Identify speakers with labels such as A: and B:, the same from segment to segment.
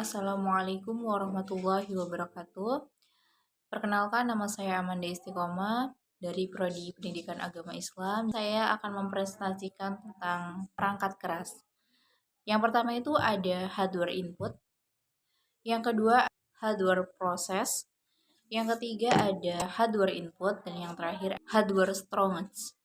A: Assalamualaikum warahmatullahi wabarakatuh. Perkenalkan, nama saya Amanda Istiqomah dari Prodi Pendidikan Agama Islam. Saya akan mempresentasikan tentang perangkat keras. Yang pertama itu ada hardware input, yang kedua hardware proses, yang ketiga ada hardware input, dan yang terakhir hardware storage.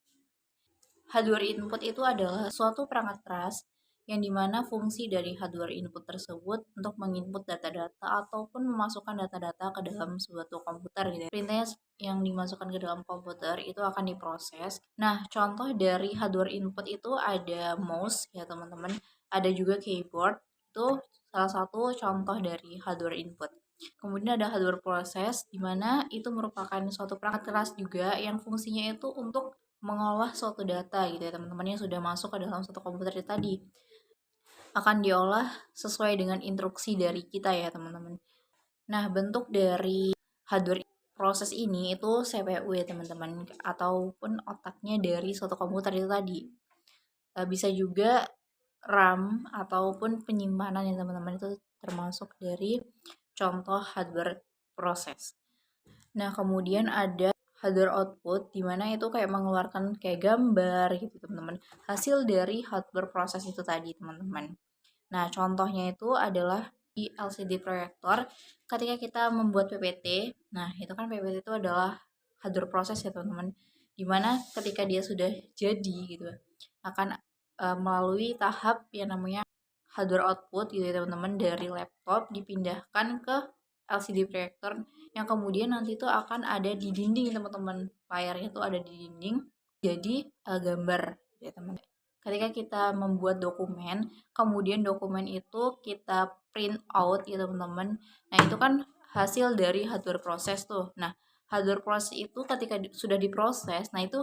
A: Hardware input itu adalah suatu perangkat keras yang dimana fungsi dari hardware input tersebut untuk menginput data-data ataupun memasukkan data-data ke dalam suatu komputer gitu ya. Perintahnya yang dimasukkan ke dalam komputer itu akan diproses. Nah, contoh dari hardware input itu ada mouse ya teman-teman, ada juga keyboard, itu salah satu contoh dari hardware input. Kemudian ada hardware proses, di mana itu merupakan suatu perangkat keras juga yang fungsinya itu untuk mengolah suatu data gitu ya teman-teman, yang sudah masuk ke dalam suatu komputer itu tadi akan diolah sesuai dengan instruksi dari kita ya teman-teman. Nah, bentuk dari hardware proses ini itu CPU ya teman-teman, ataupun otaknya dari suatu komputer itu tadi. Bisa juga RAM ataupun penyimpanan ya teman-teman, itu termasuk dari contoh hardware proses. Nah, kemudian ada hardware output, dimana itu kayak mengeluarkan kayak gambar gitu teman-teman, hasil dari hardware proses itu tadi teman-teman. Nah, contohnya itu adalah di LCD proyektor ketika kita membuat PPT. Nah, itu kan PPT itu adalah hardware proses ya teman-teman, dimana ketika dia sudah jadi gitu akan melalui tahap yang namanya hardware output gitu ya teman-teman, dari laptop dipindahkan ke LCD proyektor yang kemudian nanti itu akan ada di dinding teman-teman, layarnya itu ada di dinding jadi gambar ya teman. Ketika kita membuat dokumen, kemudian dokumen itu kita print out ya teman-teman, nah itu kan hasil dari hardware proses tuh. Nah, hardware proses itu ketika sudah diproses, nah itu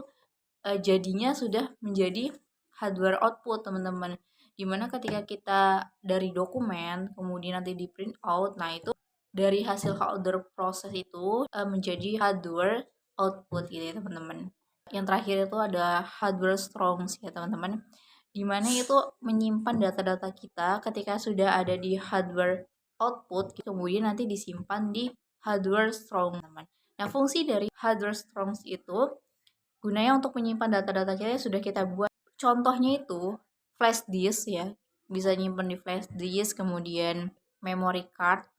A: jadinya sudah menjadi hardware output teman-teman, dimana ketika kita dari dokumen kemudian nanti di print out, nah itu dari hasil hardware proses itu menjadi hardware output gitu ya teman-teman. Yang terakhir itu ada hardware storage ya teman-teman, dimana itu menyimpan data-data kita ketika sudah ada di hardware output, kemudian nanti disimpan di hardware storage teman. Nah, fungsi dari hardware storage itu gunanya untuk menyimpan data-data kita yang sudah kita buat. Contohnya itu flash disk ya, bisa nyimpan di flash disk, kemudian memory card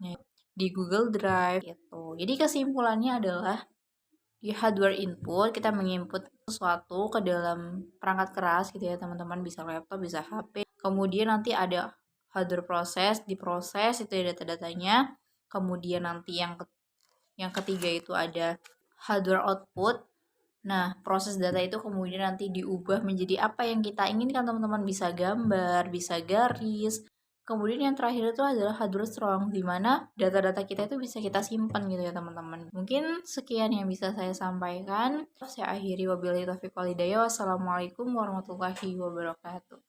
A: di Google Drive gitu. Jadi kesimpulannya adalah di hardware input kita menginput sesuatu ke dalam perangkat keras gitu ya teman-teman, bisa laptop, bisa HP. Kemudian nanti ada hardware proses, diproses itu ya data-datanya. Kemudian nanti yang ketiga itu ada hardware output. Nah, proses data itu kemudian nanti diubah menjadi apa yang kita inginkan teman-teman, bisa gambar, bisa garis. Kemudian yang terakhir itu adalah hardware strong, di mana data-data kita itu bisa kita simpan gitu ya teman-teman. Mungkin sekian yang bisa saya sampaikan. Saya akhiri, wabillahi taufiq wal hidayah. Wassalamualaikum warahmatullahi wabarakatuh.